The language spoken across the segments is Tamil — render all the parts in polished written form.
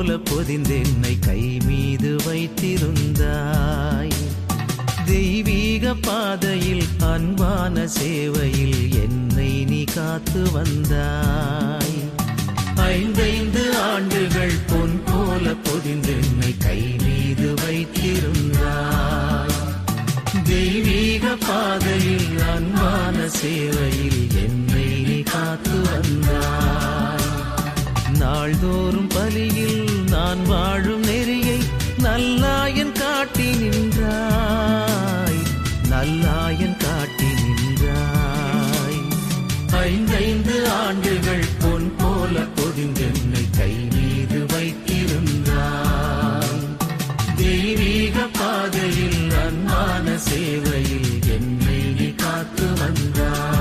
போல பொதிந்தென்னை கை மீது வைத்திருந்தாய். தெய்வீக பாதையில் அன்பான சேவையில் என்னை நீ காத்து வந்தாய். 5 ஆண்டுகள் பொன் போல பொதிந்தென்னை கை மீது வைத்திருந்தாய். தெய்வீக பாதையில் அன்பான சேவையில் என்னை நீ காத்து வந்தாய். நாள்தோறும் பலியில் நான் வாழும் நெறியை நல்லாயன் காட்டி நின்றாய். நல்லாயன் காட்டி நின்றாய். 5 ஆண்டுகள் பொன் போல பொதிந்தென்னை கை மீது வைத்திருந்தாய். தெய்வீக பாதையில் அன்பான சேவையில் என்னை நீ காத்து வந்தாய்.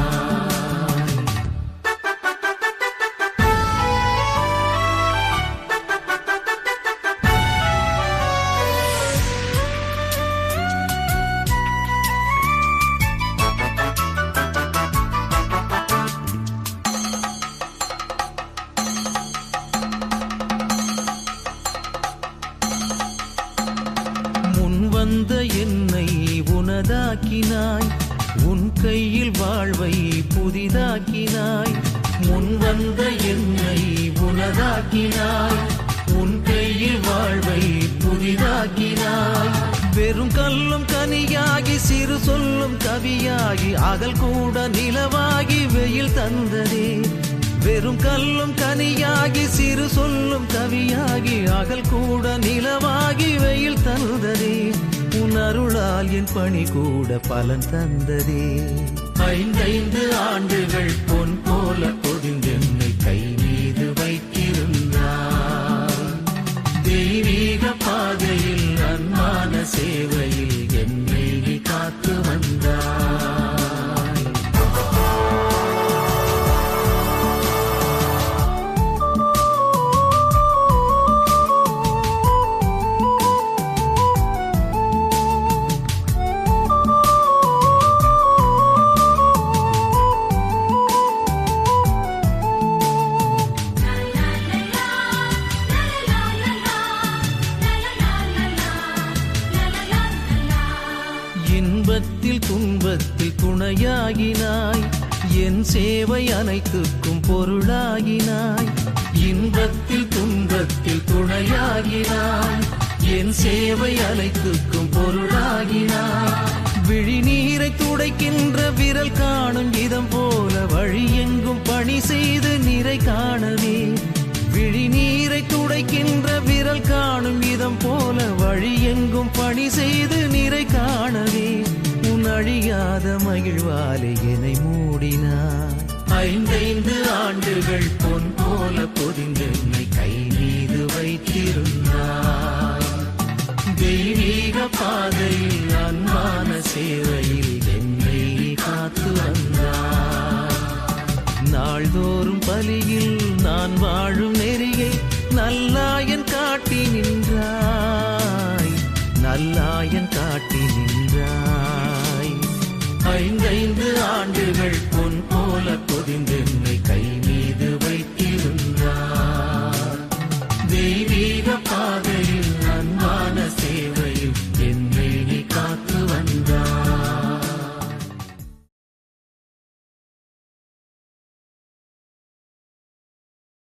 வந்த என்னை உனதாக்கினாய். உன் கையில் வாழ்வை புதிதாக்கினாய். முன் வந்த என்னை உனதாக்கினாய். உன் கையில் வாழ்வை புதிதாக்கினாய். வெறும் கல்லும் கனியாகி சிறு சொல்லும் கவியாகி அகல் கூட நிலவாகி வெயில் தந்ததே. வெறும் கல்லும் கனியாகி சிறு சொல்லும் கவியாகி அகல் கூட நிலவாகி வெயில் தந்ததே. உன் அருளால் என் பணி கூட பலன் தந்ததே. 5 ஆண்டுகள் பொன் போல பொதிந்தென்னை கை மீது வைத்திருந்தாய். தெய்வீக பாதையில் அன்பான சேவையில் என்னை நீ காத்து வந்தாய். இன்பத்தில் துன்பத்தில் துணையாகினாய். என் சேவை அனைத்துக்கும் பொருளாகினாய். இன்பத்தில் துன்பத்தில் துணையாகினாய். என் சேவை அனைத்துக்கும் பொருளாகினாய். விழிநீரை துடைக்கின்ற விரல் காணும் இதம் போல வழி எங்கும் பணி செய்து நிறை காணவே. விழிநீரை துடைக்கின்ற விரல் காணும் இதம் போல வழி எங்கும் பணி செய்து நிறை காணவே. உன் அழியாத மகிழ்வாலே என்னை மூடினார். 5 ஆண்டுகள் பொன் போல பொதிந்தென்னை கை மீது வைத்திருந்தாய். தெய்வீக பாதையில் அன்பான சேவையில் என்னை காத்து வந்தாய். நாள்தோறும் பலியில் நான் வாழும் நெறியை நல்லாயன் காட்டி நின்றாய். நல்லாயன் காட்டி நின்றாய். 5 ஆண்டுகள் பொன் போல பொதிந்தென்னை